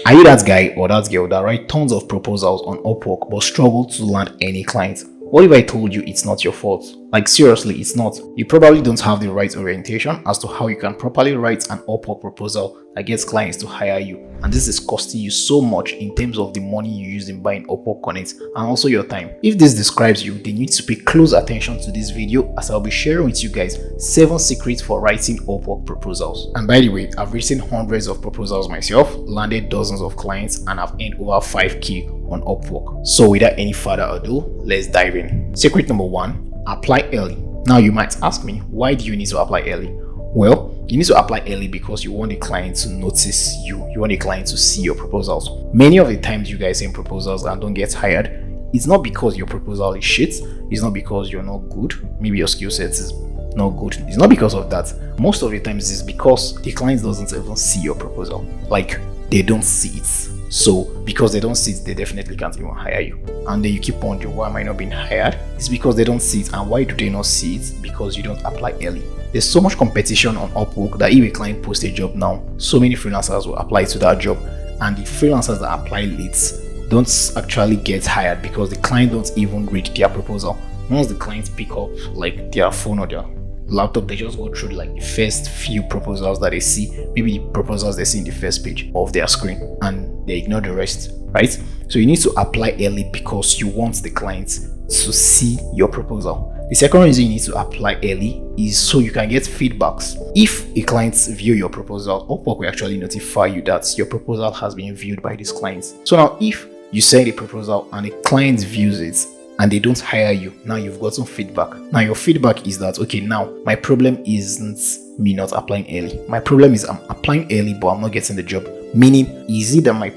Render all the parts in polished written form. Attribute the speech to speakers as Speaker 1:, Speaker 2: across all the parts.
Speaker 1: Are you that guy or that girl that write tons of proposals on Upwork but struggle to land any clients? What if I told you it's not your fault? Like seriously, it's not. You probably don't have the right orientation as to how you can properly write an Upwork proposal that gets clients to hire you. And this is costing you so much in terms of the money you use in buying Upwork Connect and also your time. If this describes you, then you need to pay close attention to this video as I'll be sharing with you guys 7 secrets for writing Upwork proposals. And by the way, I've written hundreds of proposals myself, landed dozens of clients, and I've earned over 5k on Upwork. So without any further ado, let's dive in. Secret number 1, apply early. Now you might ask me, why do you need to apply early? Well, you need to apply early because you want the client to notice you. You want the client to see your proposals. Many of the times you guys send proposals and don't get hired, it's not because your proposal is shit. It's not because you're not good. Maybe your skill set is not good. It's not because of that. Most of the times it's because the client doesn't even see your proposal. Like, they don't see it. So because they don't see it, they definitely can't even hire you. And then you keep wondering, why am I not being hired? It's because they don't see it. And why do they not see it? Because you don't apply early. There's so much competition on Upwork that if a client posts a job now, so many freelancers will apply to that job. And the freelancers that apply late don't actually get hired because the client don't even read their proposal. Once the clients pick up like their phone or their laptop, they just go through like the first few proposals that they see, maybe the proposals they see in the first page of their screen, and they ignore the rest, right? So you need to apply early because you want the clients to see your proposal. The second reason you need to apply early is so you can get feedbacks. If a client view your proposal, Upwork will actually notify you that your proposal has been viewed by these clients. So now if you send a proposal and a client views it and they don't hire you, now you've gotten feedback. Now your feedback is that, okay, now my problem isn't me not applying early. My problem is I'm applying early but I'm not getting the job. Meaning, is it that my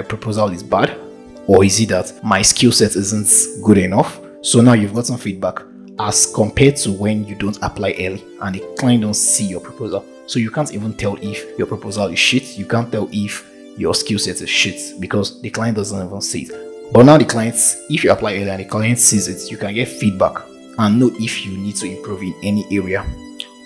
Speaker 1: proposal is bad, or is it that my skill set isn't good enough? So now you've gotten feedback as compared to when you don't apply early and the client don't see your proposal. So you can't even tell if your proposal is shit. You can't tell if your skill set is shit because the client doesn't even see it. But now the clients, if you apply early and the client sees it, you can get feedback and know if you need to improve in any area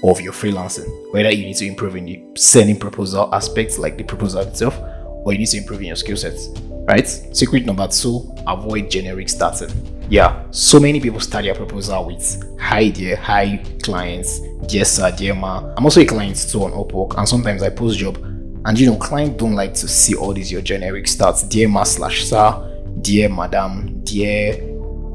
Speaker 1: of your freelancing, whether you need to improve in the sending proposal aspects like the proposal itself, or you need to improve in your skill sets, right? Secret number 2, avoid generic starting. Yeah, so many people start their proposal with hi dear, hi clients, dear sir, dear ma. I'm also a client too on Upwork, and sometimes I post job, and clients don't like to see all these your generic starts, dear ma / sir, dear madam, dear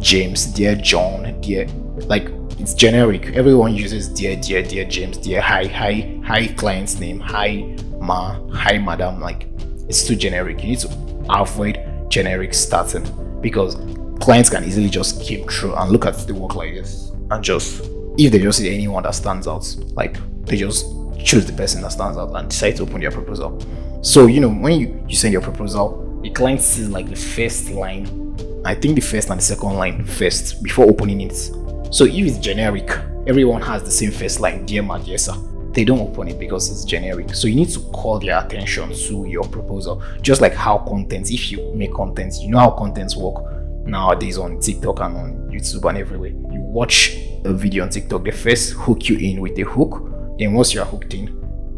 Speaker 1: James, dear John, dear, like it's generic. Everyone uses dear James, dear hi client's name, hi ma, hi madam. Like, it's too generic. You need to avoid generic starting because clients can easily just skim through and look at the work like this and just, if they just see anyone that stands out, like they just choose the person that stands out and decide to open their proposal. So when you send your proposal, the client sees like the first line, I think the first and the second line first before opening it. So if it's generic, everyone has the same first line, dear ma, dear sir, they don't open it because it's generic. So you need to call their attention to your proposal. Just like how content, if you make content, you know how contents work nowadays on TikTok and on YouTube and everywhere. You watch a video on TikTok, they first hook you in with a hook, then once you're hooked in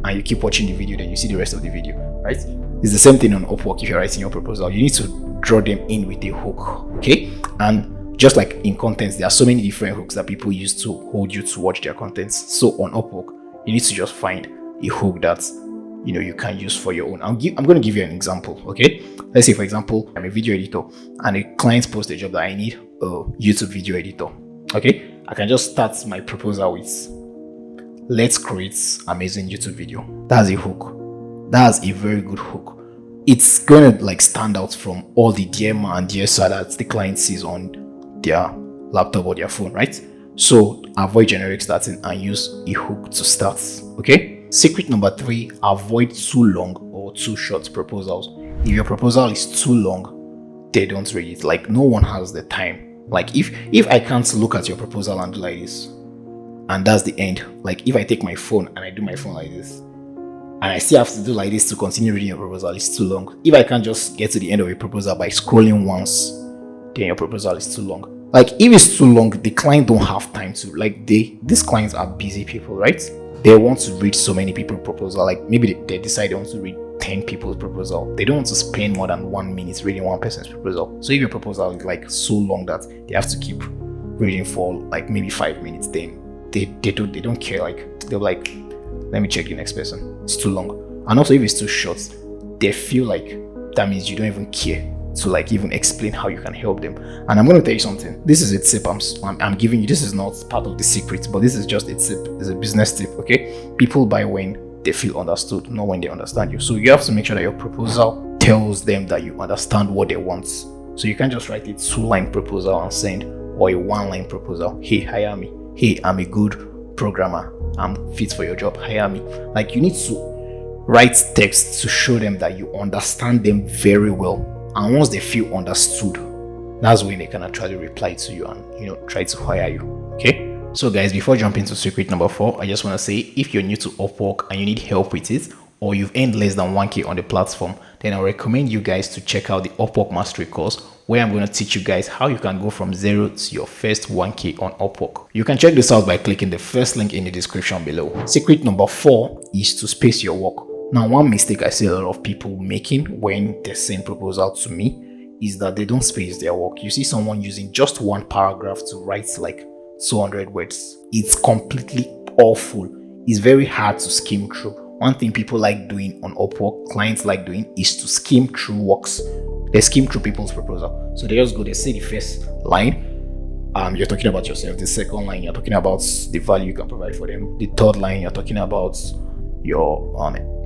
Speaker 1: and you keep watching the video, then you see the rest of the video, right? It's the same thing on Upwork. If you're writing your proposal, you need to draw them in with a hook, okay? And just like in contents, there are so many different hooks that people use to hold you to watch their contents. So on Upwork, you need to just find a hook that you can use for your own. I'm going to give you an example, okay? Let's say, for example, I'm a video editor and a client posts a job that I need a YouTube video editor, okay? I can just start my proposal with, let's create amazing YouTube video. That's a hook. That's a very good hook. It's going to like stand out from all the dear ma and dear sir that the client sees on their laptop or their phone, right? So avoid generic starting and use a hook to start, okay? Secret number 3, avoid too long or too short proposals. If your proposal is too long, they don't read it. Like, no one has the time. Like, if I can't look at your proposal and do like this, and that's the end. Like, if I take my phone and I do my phone like this, and I still have to do like this to continue reading your proposal, it's too long. If I can't just get to the end of a proposal by scrolling once, then your proposal is too long. Like, if it's too long, the client don't have time to, like, these clients are busy people, right? They want to read so many people's proposal. Like, maybe they decide they want to read 10 people's proposal. They don't want to spend more than 1 minute reading one person's proposal. So if your proposal is like so long that they have to keep reading for like maybe 5 minutes, then they don't care. Like they're like, let me check the next person. It's too long. And also if it's too short, they feel like that means you don't even care to like even explain how you can help them. And I'm going to tell you something. This is a tip I'm giving you. This is not part of the secret, but this is just a tip. It's a business tip. Okay, people buy when they feel understood, not when they understand you. So you have to make sure that your proposal tells them that you understand what they want. So you can't just write a 2-line proposal and send, or a 1-line proposal. Hey, hire me. Hey, I'm a good programmer. I'm fit for your job. Hire me. Like, you need to write text to show them that you understand them very well. And once they feel understood, that's when they can actually reply to you and try to hire you. Okay, so guys, before jumping to secret number 4, I just want to say, if you're new to Upwork and you need help with it, or you've earned less than 1k on the platform, then I recommend you guys to check out the Upwork Mastery course, where I'm going to teach you guys how you can go from 0 to your first 1k on Upwork. You can check this out by clicking the first link in the description below. Secret number 4 is to space your work. Now, one mistake I see a lot of people making when they send proposal to me is that they don't space their work. You see someone using just one paragraph to write like 200 words. It's completely awful. It's very hard to skim through. One thing people like doing on Upwork, clients like doing, is to skim through works. They skim through people's proposal. So they just go, they say the first line, you're talking about yourself. The second line, you're talking about the value you can provide for them. The third line, you're talking about your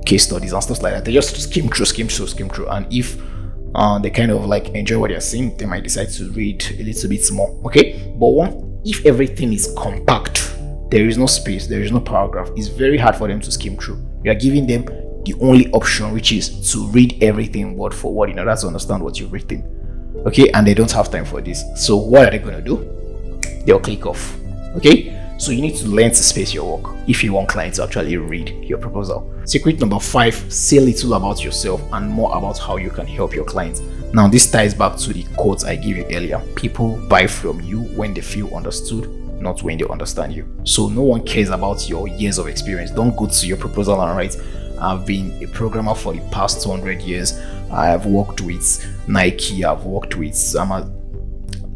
Speaker 1: case studies and stuff like that. They just skim through. And if they kind of like enjoy what they're seeing, they might decide to read a little bit more. Okay, but if everything is compact, there is no space, there is no paragraph, it's very hard for them to skim through. You are giving them the only option, which is to read everything word for word in order to understand what you've written. Okay, and they don't have time for this. So what are they going to do? They'll click off. Okay, so you need to learn to space your work if you want clients to actually read your proposal. Secret number 5, say little about yourself and more about how you can help your clients. Now, this ties back to the quote I gave you earlier. People buy from you when they feel understood, not when they understand you. So no one cares about your years of experience. Don't go to your proposal and write, I've been a programmer for the past 200 years. I have worked with Nike. I've worked with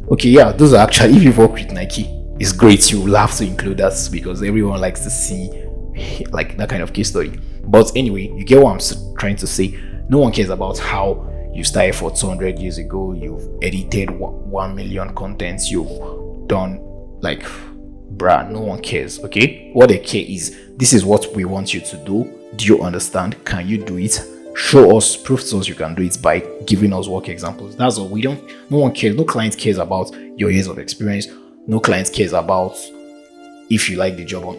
Speaker 1: Okay, yeah, those are actually, if you've worked with Nike, it's great. You will have to include that because everyone likes to see like that kind of case study. But anyway, you get what I'm trying to say. No one cares about how you started for 200 years ago. You've edited 1 million contents. You've done like, bruh, no one cares. Okay, what they care is, this is what we want you to do. Do you understand? Can you do it? Show us, prove to us you can do it by giving us work examples. That's all. No one cares. No client cares about your years of experience. No client cares about if you like the job.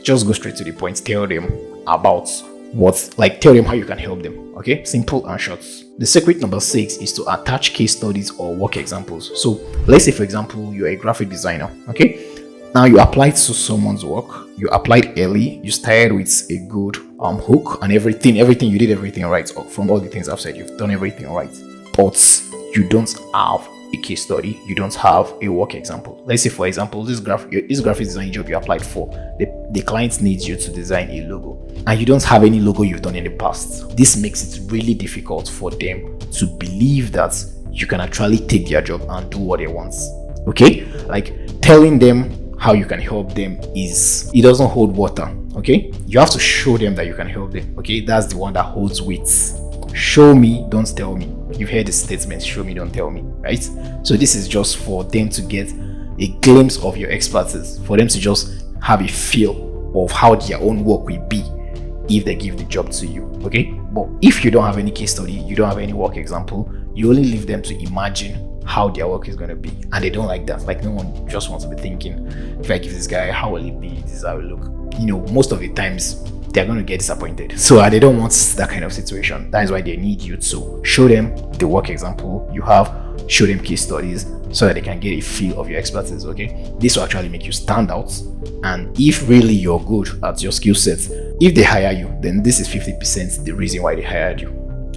Speaker 1: Just go straight to the point. Tell them about tell them how you can help them. Okay, simple and short. The secret number 6 is to attach case studies or work examples. So let's say, for example, you're a graphic designer. Okay, now you applied to someone's work. You applied early. You started with a good hook and everything. You did everything right. From all the things I've said, you've done everything right. But you don't have a case study, you don't have a work example. Let's say, for example, this graphic design job you applied for, the client needs you to design a logo, and you don't have any logo you've done in the past. This makes it really difficult for them to believe that you can actually take their job and do what they want. Okay, like telling them how you can help them it doesn't hold water. Okay, you have to show them that you can help them. Okay, that's the one that holds weight. Show me, don't tell me. You've heard the statement, show me, don't tell me, right? So this is just for them to get a glimpse of your expertise, for them to just have a feel of how their own work will be if they give the job to you. Okay, but if you don't have any case study, you don't have any work example, you only leave them to imagine how their work is going to be, and they don't like that. Like, no one just wants to be thinking, if I give this guy, how will it be? This is how it look. Most of the times they're going to get disappointed. So they don't want that kind of situation. That is why they need you to show them the work example you have, show them case studies, so that they can get a feel of your expertise. Okay, this will actually make you stand out. And if really you're good at your skill set, if they hire you, then this is 50% the reason why they hired you.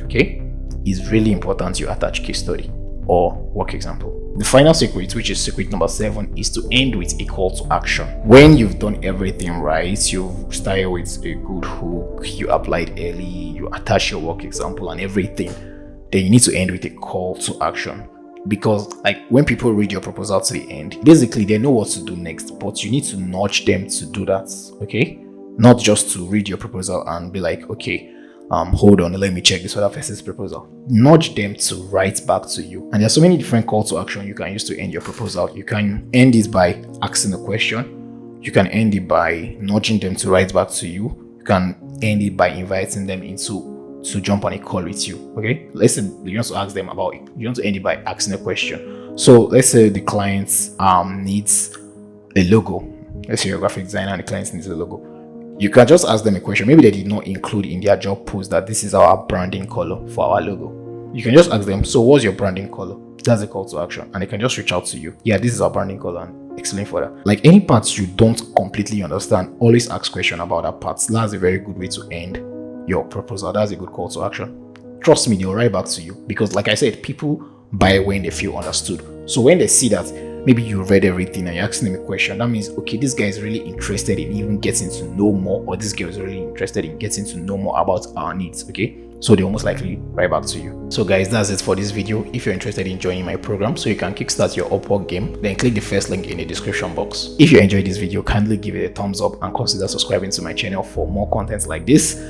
Speaker 1: Okay, it's really important you attach case study or work example. The final secret, which is secret number 7, is to end with a call to action. When you've done everything right, you've started with a good hook, you applied early, you attach your work example and everything, then you need to end with a call to action. Because like when people read your proposal to the end, basically they know what to do next, but you need to nudge them to do that, okay? Not just to read your proposal and be like, okay, hold on, let me check this other person's proposal. Nudge them to write back to you. And there's so many different calls to action you can use to end your proposal. You can end it by asking a question. You can end it by nudging them to write back to you. You can end it by inviting them to jump on a call with you. Okay, let's say you want to ask them about it. You want to end it by asking a question. So let's say the client needs a logo. Let's say you're a graphic designer and the client needs a logo. You can just ask them a question. Maybe they did not include in their job post that this is our branding color for our logo. You can just ask them, so what's your branding color? That's a call to action. And they can just reach out to you. Yeah, this is our branding color, and explain further. Like any parts you don't completely understand, always ask question about that part. That's a very good way to end your proposal. That's a good call to action. Trust me, they'll write back to you. Because like I said, people buy when they feel understood. So when they see that maybe you read everything and you're asking them a question, that means, okay, this guy is really interested in even getting to know more, or this girl is really interested in getting to know more about our needs, okay? So they almost likely write back to you. So guys, that's it for this video. If you're interested in joining my program so you can kickstart your Upwork game, then click the first link in the description box. If you enjoyed this video, kindly give it a thumbs up and consider subscribing to my channel for more content like this.